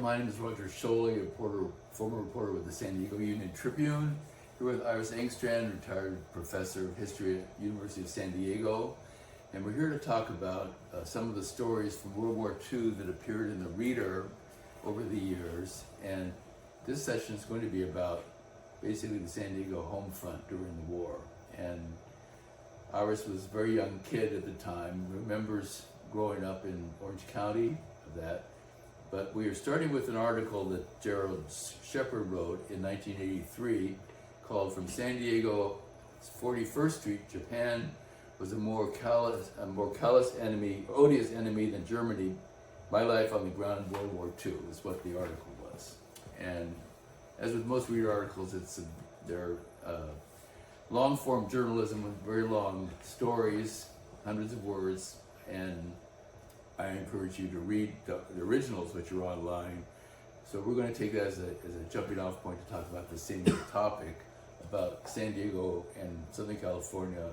My name is Roger Scholey, former reporter with the San Diego Union Tribune. Here with Iris Engstrand, retired professor of history at University of San Diego. And we're here to talk about some of the stories from World War II that appeared in the Reader over the years. And this session is going to be about basically the San Diego home front during the war. And Iris was a very young kid at the time, remembers growing up in Orange County of that. But we are starting with an article that Gerald Shepard wrote in 1983 called "From San Diego's 41st Street, Japan was a more callous enemy, odious enemy than Germany. My life on the ground in World War II" is what the article was. And as with most Reader articles, they're long-form journalism with very long stories, hundreds of words, and I encourage you to read the originals, which are online. So we're going to take that as a jumping off point to talk about the same topic about San Diego and Southern California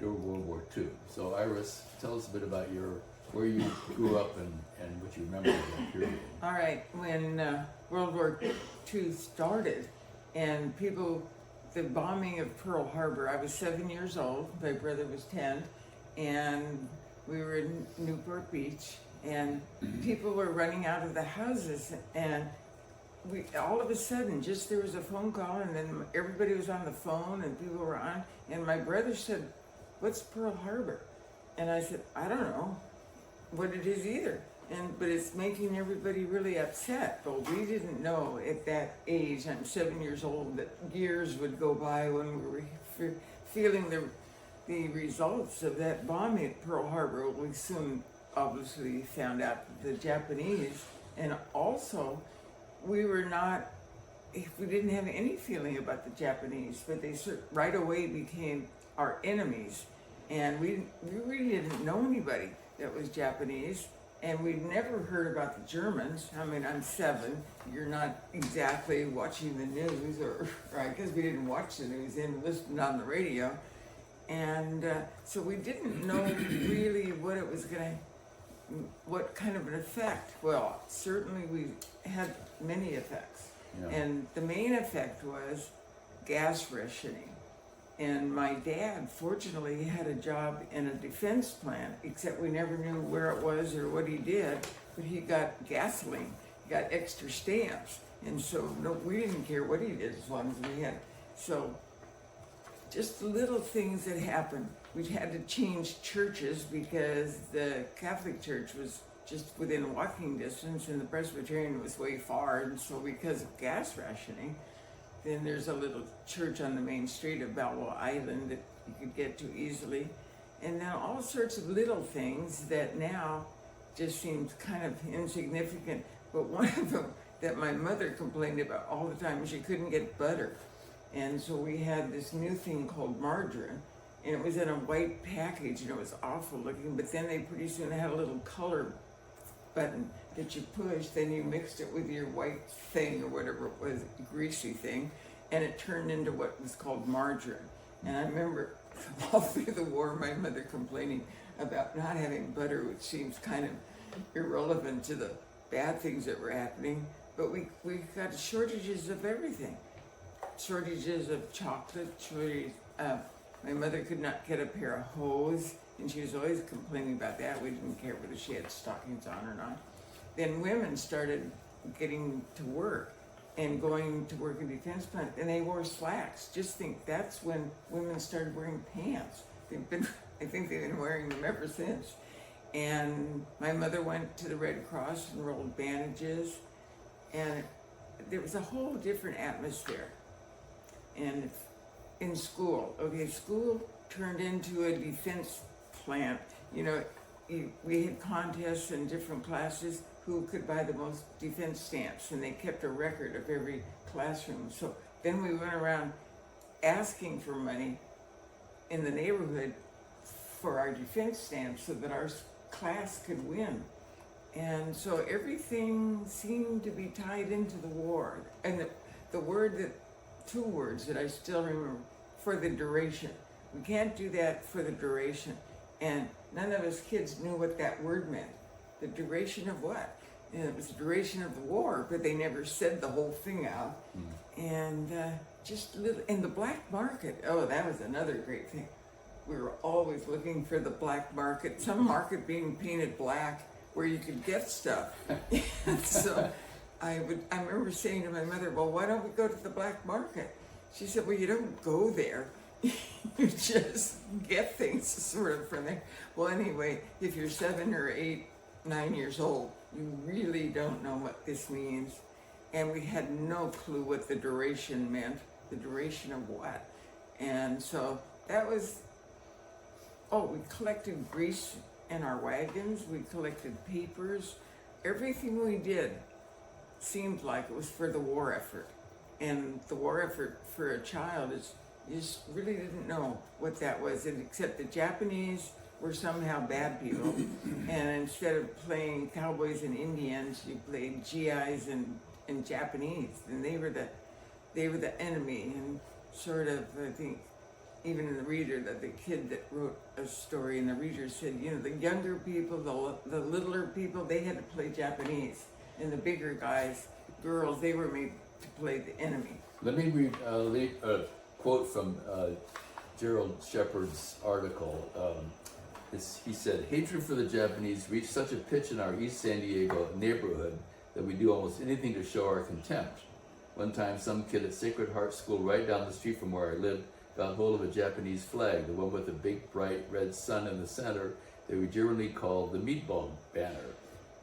during World War II. So Iris, tell us a bit about where you grew up and what you remember of that period. All right, when World War II started and the bombing of Pearl Harbor, I was 7 years old, my brother was 10, and we were in Newport Beach, and people were running out of the houses, and all of a sudden, just there was a phone call, and then everybody was on the phone, and people were on, and my brother said, "What's Pearl Harbor?" And I said, "I don't know what it is either, but it's making everybody really upset." But we didn't know at that age, I'm 7 years old, that years would go by when we were feeling the results of that bombing at Pearl Harbor. We soon obviously found out that the Japanese, and also we didn't have any feeling about the Japanese, but they right away became our enemies. And we really didn't know anybody that was Japanese, and we'd never heard about the Germans. I mean, I'm 7, you're not exactly watching the news, right, because we didn't watch the news and listened on the radio. And so we didn't know really what kind of an effect. Well, certainly we had many effects. Yeah. And the main effect was gas rationing. And my dad, fortunately, had a job in a defense plant, except we never knew where it was or what he did, but he got gasoline, he got extra stamps. And so we didn't care what he did as long as we had. So just little things that happened. We had to change churches because the Catholic Church was just within walking distance and the Presbyterian was way far. And so because of gas rationing, then there's a little church on the main street of Balboa Island that you could get to easily. And then all sorts of little things that now just seems kind of insignificant. But one of them that my mother complained about all the time, she couldn't get butter. And so we had this new thing called margarine, and it was in a white package, and it was awful looking, but then they pretty soon had a little color button that you pushed, then you mixed it with your white thing or whatever it was, greasy thing, and it turned into what was called margarine. And I remember all through the war, my mother complaining about not having butter, which seems kind of irrelevant to the bad things that were happening, but we got shortages of everything. Shortages of chocolate, my mother could not get a pair of hose, and she was always complaining about that. We didn't care whether she had stockings on or not. Then women started getting to work and going to work in defense plant, and they wore slacks. Just think, that's when women started wearing pants. I think they've been wearing them ever since. And my mother went to the Red Cross and rolled bandages, and there was a whole different atmosphere. And in school, school turned into a defense plant. You know, we had contests in different classes who could buy the most defense stamps, and they kept a record of every classroom. So then we went around asking for money in the neighborhood for our defense stamps so that our class could win. And so everything seemed to be tied into the war. And two words that I still remember: for the duration. We can't do that for the duration. And none of us kids knew what that word meant. The duration of what? and it was the duration of the war, but they never said the whole thing out. And just little, and the black market, oh, that was another great thing. We were always looking for the black market, some market being painted black where you could get stuff. And so I remember saying to my mother, well, why don't we go to the black market? She said, well, you don't go there. You just get things sort of from there. Well, anyway, if you're 7 or 8, 9 years old, you really don't know what this means. And we had no clue what the duration meant, the duration of what. And so that was, we collected grease in our wagons, we collected papers. Everything we did seemed like it was for the war effort. And the war effort for a child is, you just really didn't know what that was, and except the Japanese were somehow bad people. And instead of playing cowboys and Indians, you played GIs and Japanese, and they were the enemy. And sort of, I think, even in the reader, that the kid that wrote a story in the reader said, you know, the younger people, the littler people, they had to play Japanese, and the bigger guys, girls, they were made to play the enemy. Let me read a quote from Gerald Shepard's article. He said, hatred for the Japanese reached such a pitch in our East San Diego neighborhood that we do almost anything to show our contempt. One time, some kid at Sacred Heart School right down the street from where I lived got hold of a Japanese flag, the one with the big bright red sun in the center that we generally call the meatball banner,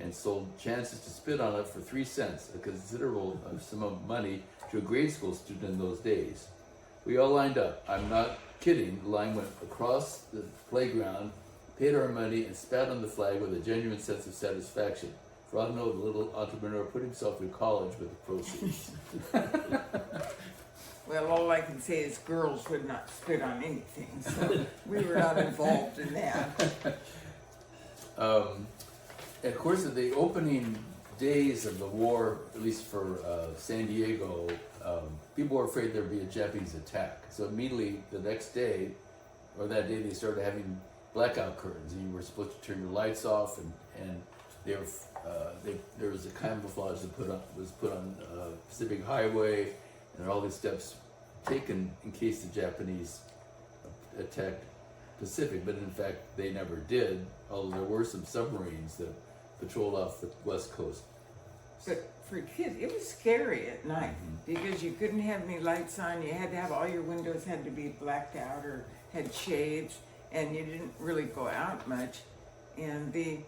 and sold chances to spit on it for 3 cents, a considerable sum of money to a grade school student in those days. We all lined up. I'm not kidding. The line went across the playground, paid our money, and spat on the flag with a genuine sense of satisfaction. For all I know, the little entrepreneur put himself through college with the proceeds. Well, all I can say is girls would not spit on anything, so we were not involved in that. Of course, at the opening days of the war, at least for San Diego, people were afraid there'd be a Japanese attack. So immediately the next day, or that day, they started having blackout curtains, and you were supposed to turn your lights off, and there was a camouflage that was put on Pacific Highway, and all these steps taken in case the Japanese attacked Pacific, but in fact they never did, although there were some submarines that patrolled off the west coast. But for kids, it was scary at night because you couldn't have any lights on. You had to have all your windows had to be blacked out or had shades, and you didn't really go out much. And the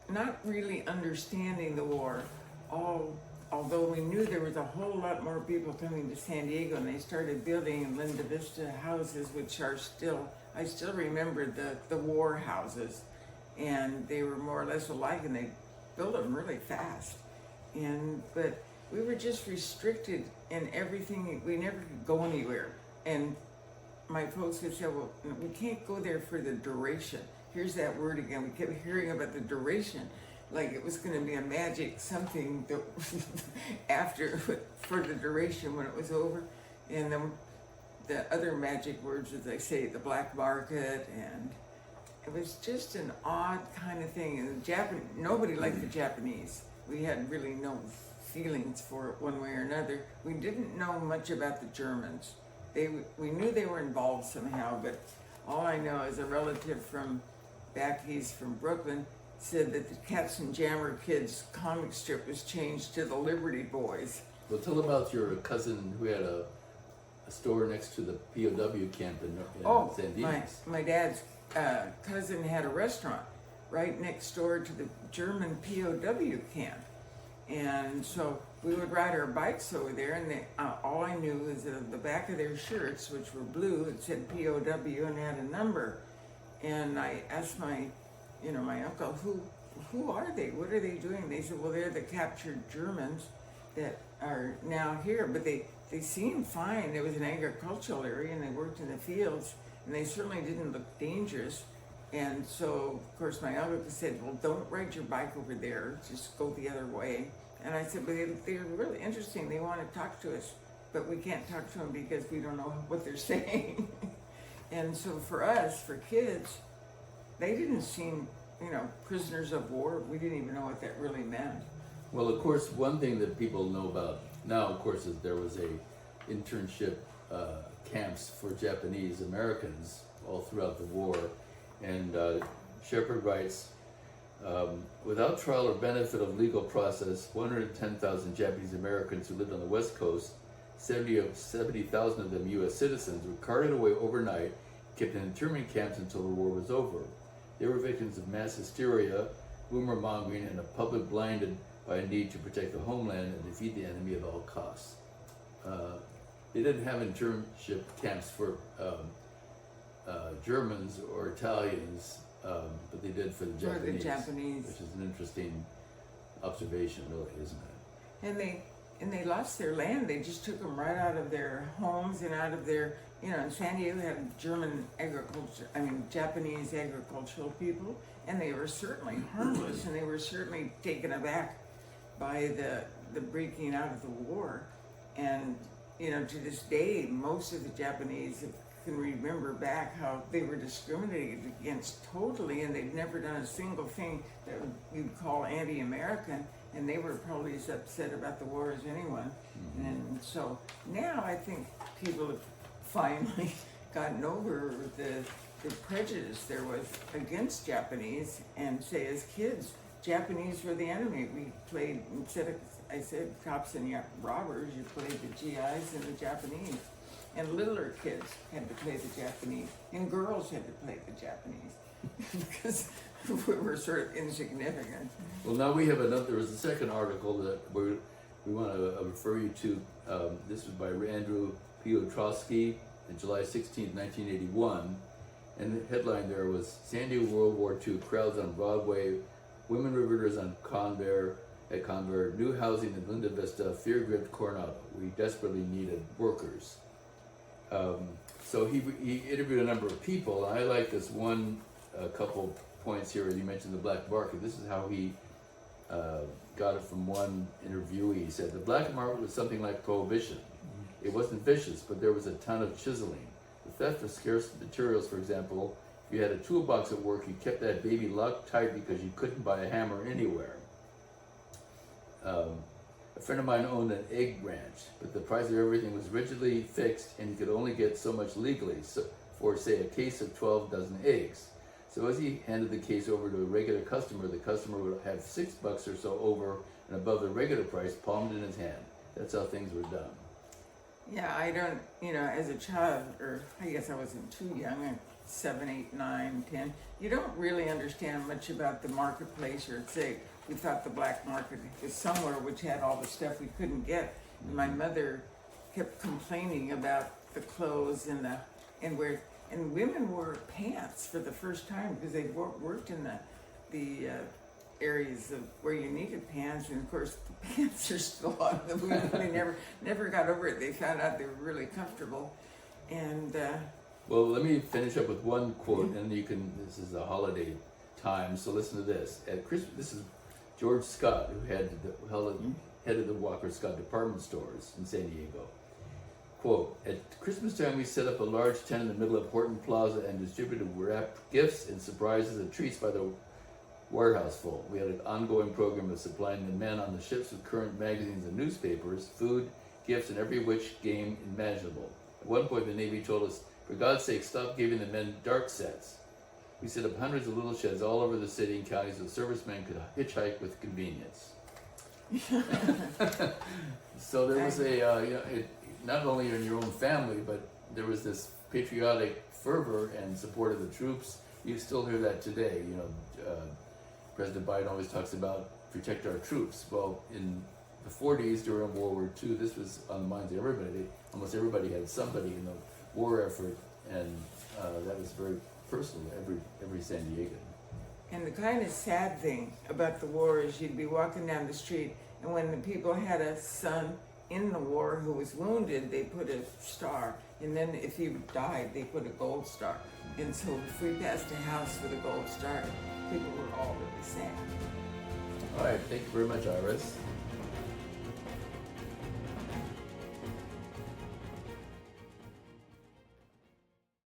not really understanding the war, although we knew there was a whole lot more people coming to San Diego, and they started building in Linda Vista houses, which are still, I still remember the war houses, and they were more or less alike, and they built them really fast. But we were just restricted in everything. We never could go anywhere. And my folks would say, well, we can't go there for the duration. Here's that word again. We kept hearing about the duration, like it was going to be a magic something that after, for the duration when it was over. And then the other magic words, as I say, the black market, and it was just an odd kind of thing. And nobody liked the Japanese. We had really no feelings for it one way or another. We didn't know much about the Germans. We knew they were involved somehow, but all I know is a relative from back east from Brooklyn said that the Cats and Jammer Kids comic strip was changed to the Liberty Boys. Well, tell about your cousin who had a store next to the POW camp in San Diego. My dad's cousin had a restaurant right next door to the German POW camp. And so we would ride our bikes over there, and all I knew was the back of their shirts, which were blue, it said POW and had a number. And I asked my uncle, who are they? What are they doing? They said, well, they're the captured Germans that are now here, but they seemed fine. It was an agricultural area, and they worked in the fields, and they certainly didn't look dangerous. And so, of course, my uncle said, well, don't ride your bike over there, just go the other way. And I said, but they're really interesting. They want to talk to us, but we can't talk to them because we don't know what they're saying. And so for us, for kids, they didn't seem prisoners of war. We didn't even know what that really meant. Well, of course, one thing that people know about now, of course, is there was a internship camps for Japanese Americans all throughout the war. And Shepard writes, without trial or benefit of legal process, 110,000 Japanese Americans who lived on the West Coast, 70,000 of them U.S. citizens, were carted away overnight, kept in internment camps until the war was over. They were victims of mass hysteria, rumor mongering, and a public blinded by a need to protect the homeland and defeat the enemy at all costs. They didn't have internship camps for Germans or Italians, but they did for the Japanese, which is an interesting observation, really, isn't it? And they lost their land. They just took them right out of their homes and out of their, and San Diego had Japanese agricultural people, and they were certainly harmless, and they were certainly taken aback by the breaking out of the war. And, to this day, most of the Japanese can remember back how they were discriminated against totally, and they'd never done a single thing that you'd call anti-American, and they were probably as upset about the war as anyone. Mm-hmm. And so now I think people have finally gotten over the prejudice there was against Japanese, and say as kids, Japanese were the enemy. We played, instead of, I said, cops and robbers, you played the GIs and the Japanese. And littler kids had to play the Japanese, and girls had to play the Japanese, because we were sort of insignificant. Well, now we have there was a second article that we want to refer you to. This was by Andrew Piotrowski on July 16, 1981. And the headline there was, San Diego World War II, crowds on Broadway, women riveters at Conver, new housing in Linda Vista, fear-gripped Coronado. We desperately needed workers. So he interviewed a number of people, and I like this one couple points here. You mentioned the black market. This is how he got it from one interviewee. He said, the black market was something like prohibition. It wasn't vicious, but there was a ton of chiseling. The theft of scarce materials, for example, if you had a toolbox at work, you kept that baby locked tight because you couldn't buy a hammer anywhere. A friend of mine owned an egg ranch, but the price of everything was rigidly fixed, and he could only get so much legally for, say, a case of 12 dozen eggs. So as he handed the case over to a regular customer, the customer would have $6 or so over and above the regular price palmed in his hand. That's how things were done. Yeah, I don't, as a child, or I guess I wasn't too young, 7, 8, 9, 10, you don't really understand much about the marketplace, or say, we thought the black market was somewhere which had all the stuff we couldn't get. And my mother kept complaining about the clothes and women wore pants for the first time because they worked in the areas of where you needed pants, and of course the pants are still on the women. They never got over it. They found out they were really comfortable. And well, let me finish up with one quote, and this is a holiday time, so listen to this. At Christmas, this is George Scott, who headed the Walker Scott department stores in San Diego. Quote, at Christmas time, we set up a large tent in the middle of Horton Plaza and distributed wrapped gifts and surprises and treats by the warehouse full. We had an ongoing program of supplying the men on the ships with current magazines and newspapers, food, gifts, and every which game imaginable. At one point, the Navy told us, for God's sake, stop giving the men dark sets. We set up hundreds of little sheds all over the city and county so servicemen could hitchhike with convenience. So there was not only in your own family, but there was this patriotic fervor and support of the troops. You still hear that today. President Biden always talks about protect our troops. Well, in the 40s during World War II, this was on the minds of everybody. Almost everybody had somebody in the war effort, and that was very personal to every San Diegan. And the kind of sad thing about the war is you'd be walking down the street, and when the people had a son in the war who was wounded, they put a star, and then if he died, they put a gold star. And so if we passed a house with a gold star, people were all really sad. All right, thank you very much, Iris.